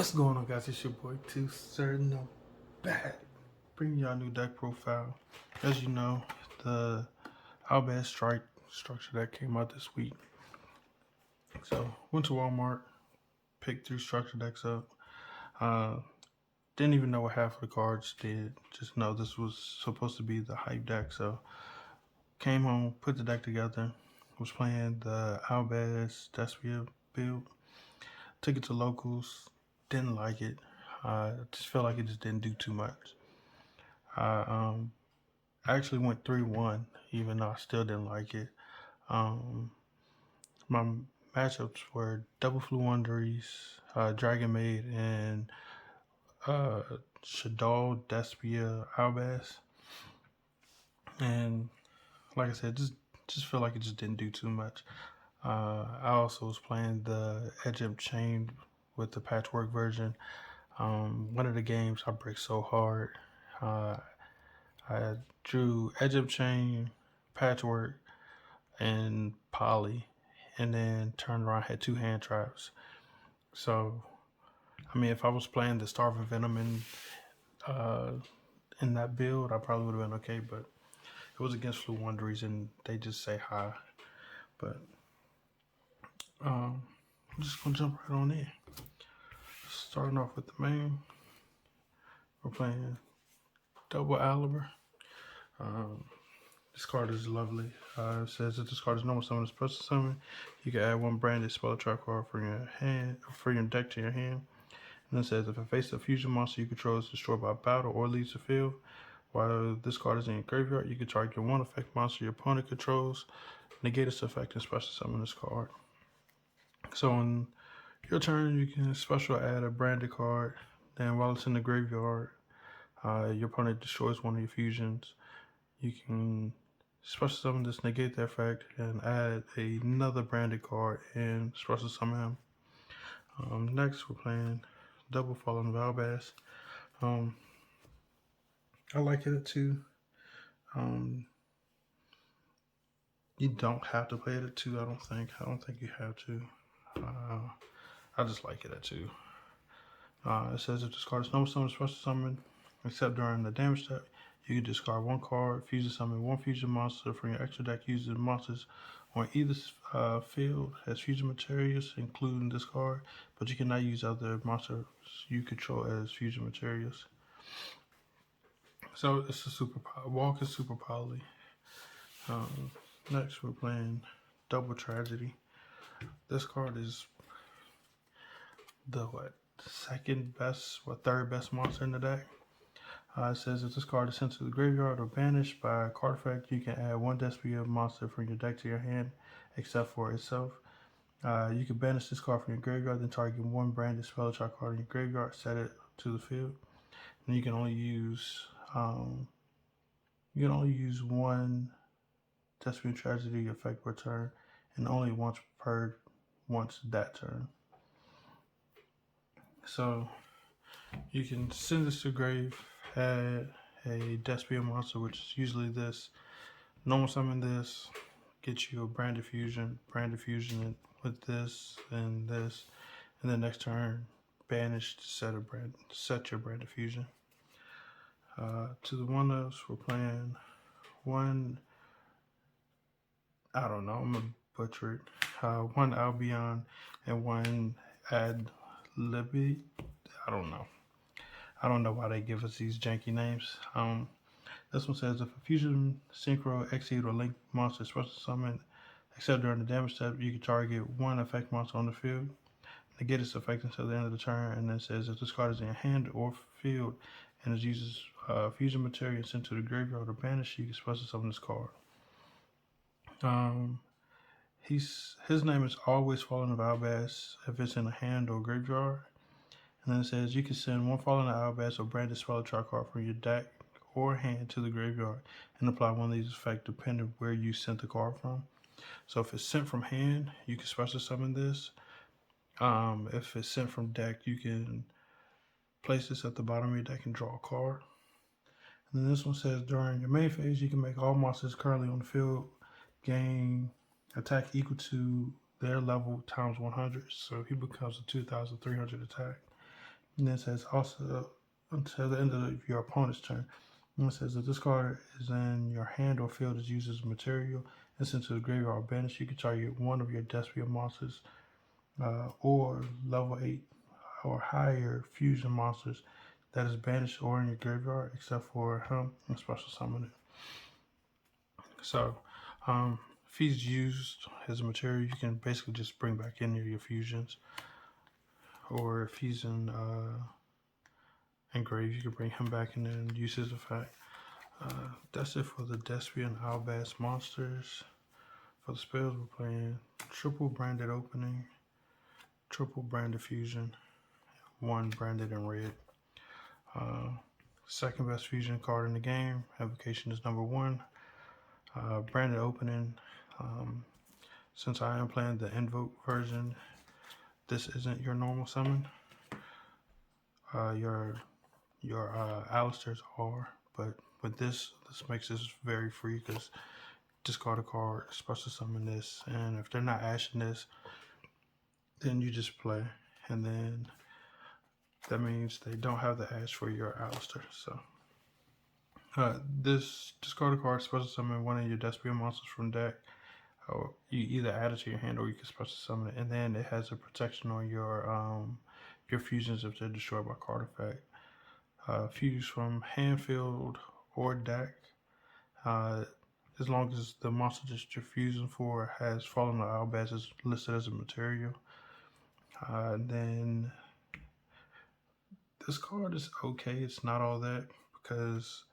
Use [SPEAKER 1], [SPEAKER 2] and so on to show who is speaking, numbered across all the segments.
[SPEAKER 1] What's going on, guys? It's your boy Too Certain. I'm back, bringing y'all a new deck profile. As you know, the Albad Strike structure that came out this week. So went to Walmart, picked 3 structure decks up. Didn't even know what half of the cards did. Just know this was supposed to be the hype deck. So came home, put the deck together. Was playing the Albad Despia build. Took it to locals. Didn't like it. Just felt like it just didn't do too much. I actually went 3-1, even though I still didn't like it. My matchups were Double Flu Wonderies, Dragon Maid, and Shadol, Despia, Albaz. And like I said, just felt like it just didn't do too much. I also was playing the Edge of Chain with the patchwork version. One of the games I break so hard. I drew Edge of Chain, Patchwork, and Poly, and then turned around had 2 hand traps. So, I mean, if I was playing the Starving Venom in that build, I probably would have been okay. But it was against Flu Wonderies, and they just say hi. But I'm just gonna jump right on in. Starting off with the main, we're playing Double Aliber. This card is lovely. It says if this card is normal summon, special summon, you can add 1 branded spell trap card from your deck to your hand. And then it says if it faces a fusion monster you control is destroyed by battle or leaves the field, while this card is in your graveyard, you can target 1 effect monster your opponent controls, negate its effect, and special summon this card. So on your turn, you can special add a branded card. Then while it's in the graveyard, your opponent destroys 1 of your fusions. You can special summon this, negate the effect, and add another branded card and special summon him. Next, we're playing Double Fallen Valbass. I like it at 2. You don't have to play it at 2, I don't think. I don't think you have to. I just like it at 2. It says if this card is normal summon, special summon, except during the damage step, you can discard 1 card, fusion summon 1 fusion monster from your extra deck using monsters on either field as fusion materials, including this card, but you cannot use other monsters you control as fusion materials. So it's a super walk is super poly. Next we're playing Double Tragedy. This card is the second best or third best monster in the deck. It says if this card is sent to the graveyard or banished by a card effect, you can add 1 Despia monster from your deck to your hand, except for itself. You can banish this card from your graveyard, then target 1 branded spell trap card in your graveyard, set it to the field. And you can only use 1 Despia Tragedy effect per turn, and only once that turn. So you can send this to grave, add a Despia monster, which is usually this. Normal summon this, get you a branded fusion it with this, and then next turn banish to set your branded fusion. To the one-ups, we're playing 1. I don't know. I'm gonna butcher it. 1 Albion and 1 Ad Libby. I don't know why they give us these janky names. This one says if a fusion, synchro, exceed, or link monster is special summon, except during the damage step, you can target 1 effect monster on the field, negate its effect until the end of the turn, and then it says if this card is in your hand or field and it uses fusion material sent to the graveyard or banished, you can special summon this card. His name is Always Fallen of Albaz if it's in a hand or graveyard. And then it says you can send 1 Fallen of Albaz or branded spell trap card from your deck or hand to the graveyard and apply 1 of these effects depending where you sent the card from. So if it's sent from hand, you can special summon this. If it's sent from deck, you can place this at the bottom of your deck and draw a card. And then this one says during your main phase, you can make all monsters currently on the field gain attack equal to their level times 100. So he becomes a 2,300 attack. And then it says also until the end of your opponent's turn. And it says if this card is in your hand or field is used as material and sent to the graveyard or banished, you can target one of your Despia monsters or level 8 or higher fusion monsters that is banished or in your graveyard, except for him, and special summon it. So, if he's used as a material, you can basically just bring back any of your fusions. Or if he's in engraved, you can bring him back and then use his effect. That's it for the Despia and Albaz monsters. For the spells, we're playing triple branded opening, triple branded fusion, one branded in red. Second best fusion card in the game. Invocation is number 1. Branded opening. Since I am playing the Invoked version, this isn't your normal summon. Your Alistairs are, but with this makes this very free because discard a card, special summon this, and if they're not ashing this, then you just play, and then that means they don't have the ash for your Alistair. So this discard a card, special summon one of your Despia monsters from deck. Or you either add it to your hand or you can special summon it, and then it has a protection on your fusions if they're destroyed by card effect. Fuse from hand, field, or deck. As long as the monster that you're fusing for has fallen to Albaz is listed as a material. Then this card is okay. It's not all that because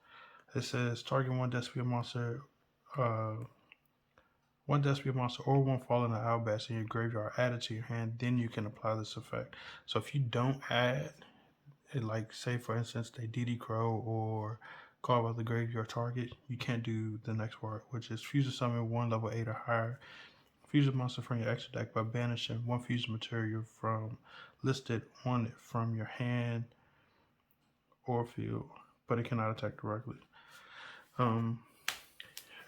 [SPEAKER 1] it says target one Despia monster, one Despia monster or one fallen to Albaz in your graveyard added to your hand. Then you can apply this effect. So if you don't add it, like say for instance they DD Crow or call out the graveyard target, you can't do the next part, which is fusion summon one level 8 or higher fusion monster from your extra deck by banishing one fusion material from listed one from your hand or field, but it cannot attack directly.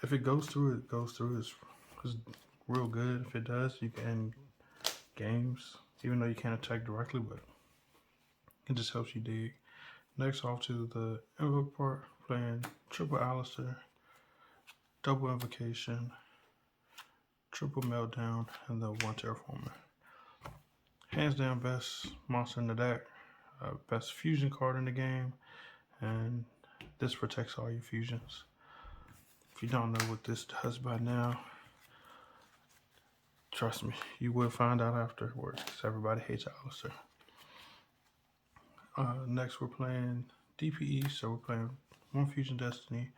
[SPEAKER 1] If it goes through, it goes through. It's real good. If it does, you can end games, even though you can't attack directly, but it just helps you dig. Next, off to the invoke part, playing triple Alistair, double invocation, triple meltdown, and the one terraformer. Hands down, best monster in the deck, best fusion card in the game, and this protects all your fusions. If you don't know what this does by now, trust me, you will find out afterwards because everybody hates Alistair. Next, we're playing DPE, so we're playing one Fusion Destiny,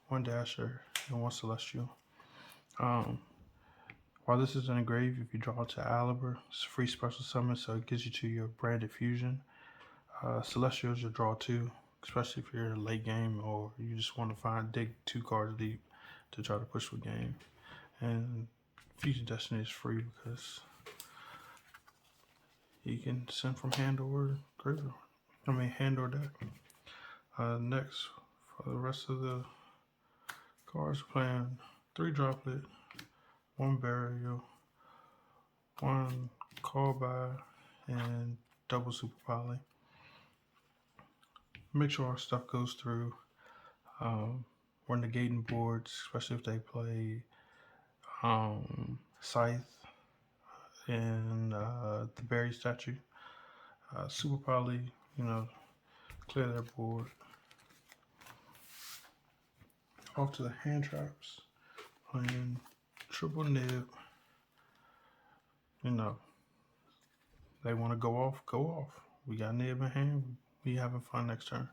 [SPEAKER 1] one Dasher, and one Celestial. While this is in a grave, if you draw to Aliber, it's a free special summon, so it gives you to your branded fusion. Celestial is your draw 2, especially if you're in a late game or you just want to dig 2 cards deep to try to push for game. And Fusion Destiny is free because you can send from hand or graveyard. Hand or deck. Next, for the rest of the cards, we're playing 3 Droplet, 1 Burial, 1 Call By, and double Super Poly. Make sure our stuff goes through. We're negating boards, especially if they play Scythe and the Berry statue. Super Poly, clear their board. Off to the hand traps, playing triple nib. They want to go off. We got nib in hand. We having fun next turn.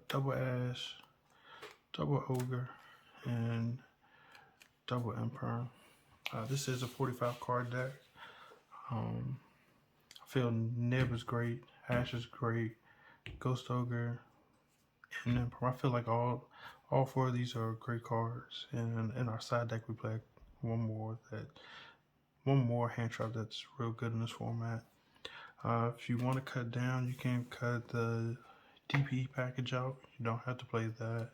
[SPEAKER 1] Double Ash, double Ogre, and double Emperor. This is a 45 card deck. I feel Nib is great, Ash is great, Ghost Ogre, and Emperor. I feel like all 4 of these are great cards. And in our side deck, we play one more hand trap that's real good in this format. If you want to cut down, you can cut the DPE package out. You don't have to play that.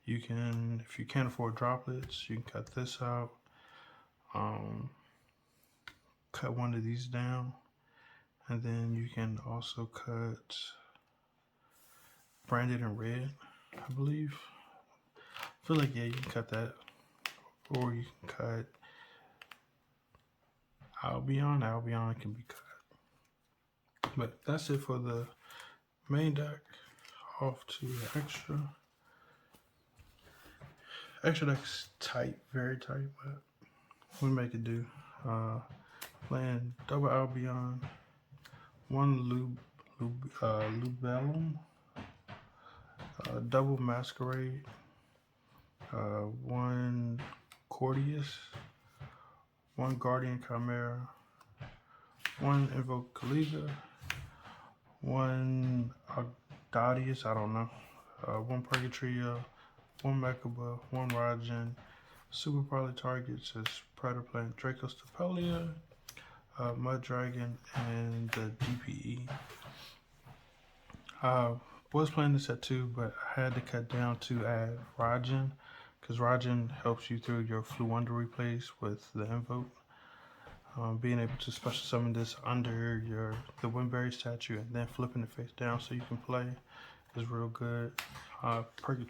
[SPEAKER 1] You can, if you can't afford droplets, you can cut this out. Cut one of these down, And then you can also cut branded in red, I believe. I feel like, yeah, you can cut that. Or you can cut Albion. Albion can be cut. But that's it for the main deck. Off to the extra. Extra deck's tight, very tight, but we make it do. Playing double Albion, one Lubellum, double Masquerade, one Cordius, one Guardian Chimera, one Invoked Caliga, one Agadius, I don't know, one Purgatrio, one Mechaba, one Rajan. Super probably targets as Predator playing Draco Stapelia, Mud Dragon, and the DPE. Was playing this at 2, but I had to cut down to add Rajan, because Rajan helps you through your Fluwonder replays with the Invoke. Being able to special summon this under the Windberry statue and then flipping it face down so you can play is real good. Caliga,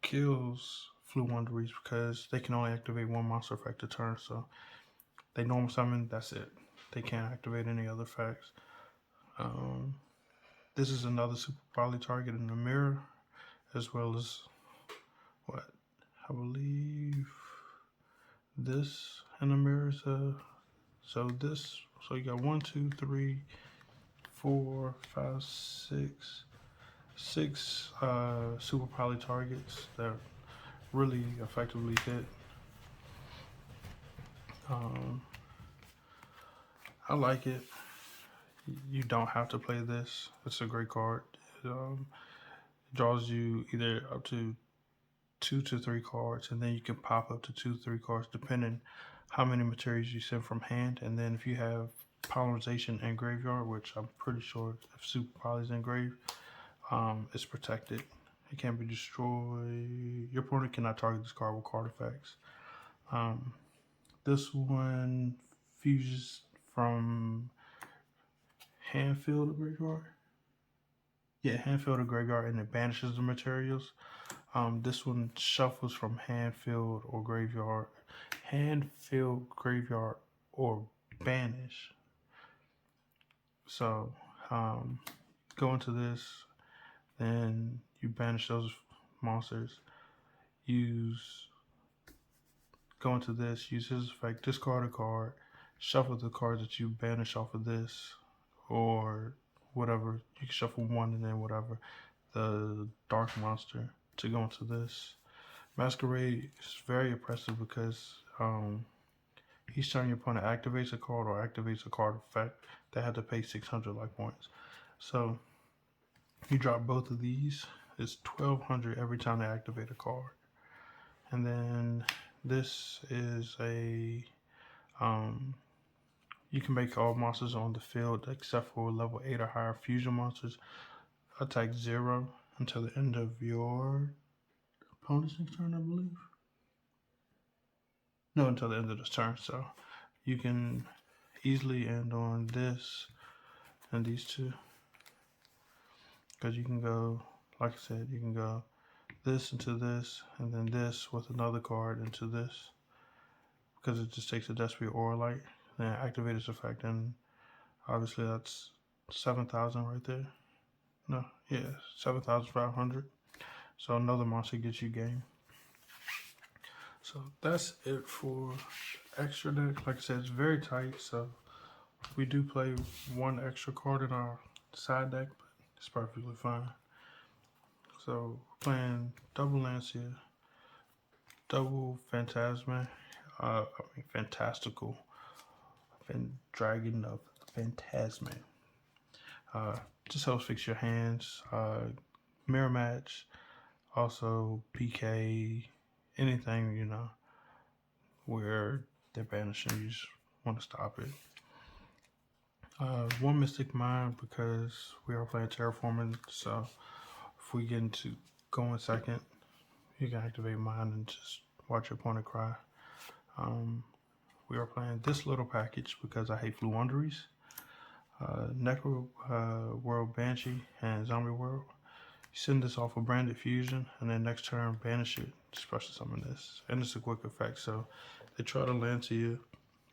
[SPEAKER 1] kills Fluwonderies because they can only activate one monster effect a turn, so they normal summon, that's it. They can't activate any other effects. This is another super poly target in the mirror, as well as what I believe this in the mirror is so you got 1, 2, 3, 4, 5, 6 super poly targets that really effectively hit. I like it. You don't have to play this. It's a great card. It draws you either up to 2 to 3 cards, and then you can pop up to 2 to 3 cards depending how many materials you send from hand. And then if you have polymerization and graveyard, which I'm pretty sure if super poly is engraved, it's protected. It can't be destroyed. Your opponent cannot target this card with card effects. This one fuses from Handfield to Graveyard. Yeah, Handfield to Graveyard, and it banishes the materials. This one shuffles from Handfield or Graveyard. Handfield, Graveyard, or Banish. So, go into this, then you banish those monsters. Go into this, use his effect, discard a card, shuffle the cards that you banish off of this, or whatever. You can shuffle one and then whatever. The dark monster to go into this. Masquerade is very oppressive because each time your opponent activates a card or activates a card effect, they have to pay 600 life points. So you drop both of these. It's 1200 every time they activate a card. And then this is a you can make all monsters on the field except for level 8 or higher fusion monsters attack 0 until the end of your opponent's next turn, I believe. No, until the end of this turn. So you can easily end on this and these two, because you can go, like I said, you can go this into this and then this with another card into this, because it just takes a Despia Aura Light, then activate its effect, and obviously that's 7,000 right there. No, yeah, 7,500. So another monster gets you game. So that's it for extra deck. Like I said, it's very tight, so we do play one extra card in our side deck, but it's perfectly fine. So playing double Lancia, double Phantasma, Fantastical, Dragon of Phantasma. Just helps fix your hands. Mirror match, also PK, anything, where they're banishing, you just want to stop it. One Mystic Mind, because we are playing Terraforming, so if we get into going second, you can activate Mind and just watch your opponent cry. we are playing this little package because I hate Flu Wonderies. Necro World Banshee and Zombie World. You send this off a branded fusion, and then next turn banish it, special summon this. And it's a quick effect, so they try to land to you,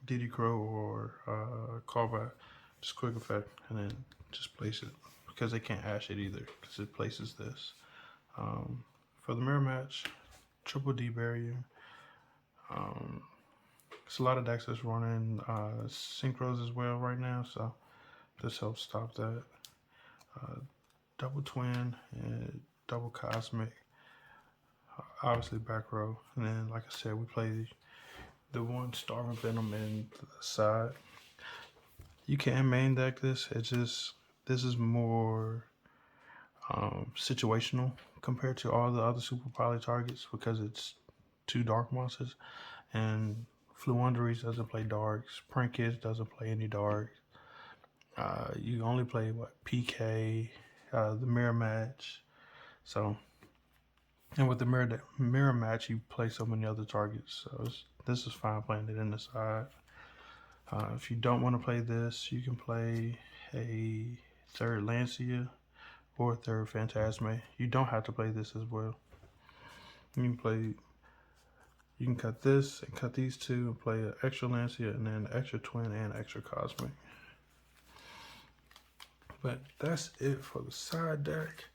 [SPEAKER 1] DD Crow or Callback, just quick effect, and then just place it. Because they can't hash it either, because it places this. For the mirror match, triple D barrier. It's a lot of decks that's running synchros as well right now, so this helps stop that. Double twin and double cosmic. Obviously back row, and then like I said, we play the one starving venom in the side. You can main deck this. It's just this is more situational compared to all the other super poly targets because it's two dark monsters, and Flu Wonderies doesn't play darks. Prank Kids doesn't play any darks. You only play what PK, the mirror match. So, and with the mirror match, you play so many other targets. So this is fine playing it in the side. If you don't want to play this, you can play a third Lancia or a third Phantasme. You don't have to play this as well. You can cut this and cut these two and play an extra Lancia and then extra twin and extra cosmic. But that's it for the side deck.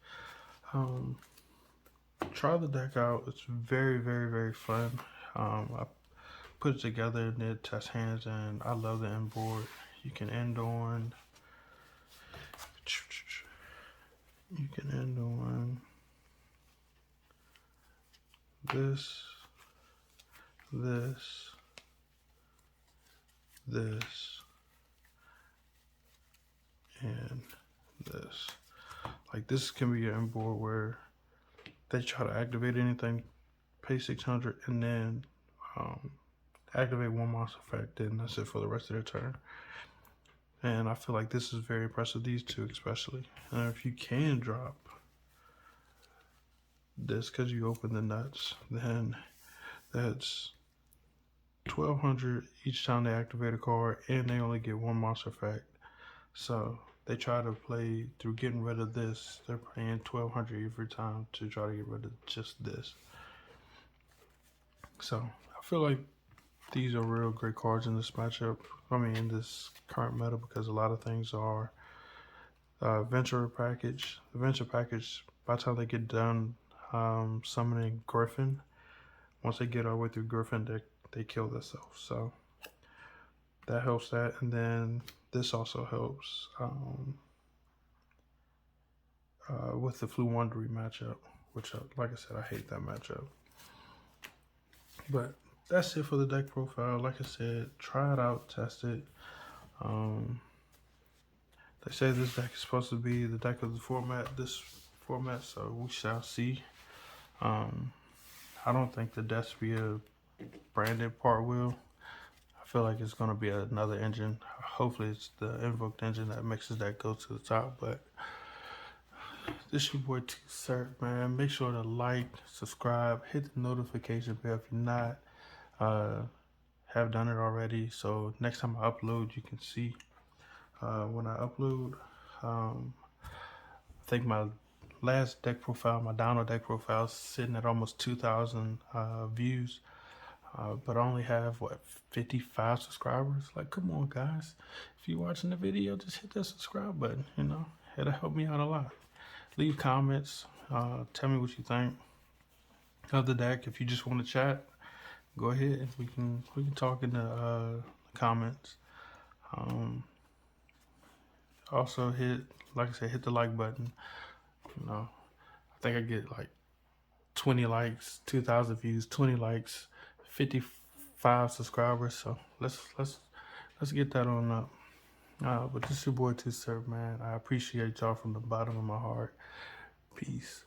[SPEAKER 1] Try the deck out. It's very, very, very fun. I put it together and did test hands, and I love the end board. You can end on this, and this. Like this can be an end board where they try to activate anything, pay 600, and then activate one monster effect, and that's it for the rest of their turn. And I feel like this is very impressive, these two especially. And if you can drop this because you open the nuts, then that's 1200 each time they activate a card, and they only get one monster effect. So they try to play through getting rid of this. They're paying 1200 every time to try to get rid of just this. So I feel like these are real great cards in this matchup. I mean, in this current meta, because a lot of things are Venture package. The Venture package, by the time they get done summoning Griffin, once they get all the way through Griffin, they kill themselves. So that helps that. And then this also helps with the Flu Wondery matchup, which, like I said, I hate that matchup. But that's it for the deck profile. Like I said, try it out, test it. They say this deck is supposed to be the deck of this format, so we shall see. I don't think the Despia branded part will. I feel like it's going to be another engine. Hopefully it's the Invoked engine that makes this deck go to the top, but this is your boy T-Cert, man. Make sure to like, subscribe, hit the notification bell if you're not have done it already, so next time I upload you can see when I upload. I think my last deck profile, my download deck profile, is sitting at almost 2,000 views, but I only have 55 subscribers. Like, come on guys, if you're watching the video, just hit that subscribe button. You know, it'll help me out a lot. Leave comments, tell me what you think of the deck. If you just want to chat, go ahead. We can talk in the comments. Also like I said, hit the like button. You know, I think I get like 20 likes, 2,000 views, 20 likes, 55 subscribers. So let's get that on up. But this is your boy T-Cert, man. I appreciate y'all from the bottom of my heart. Peace.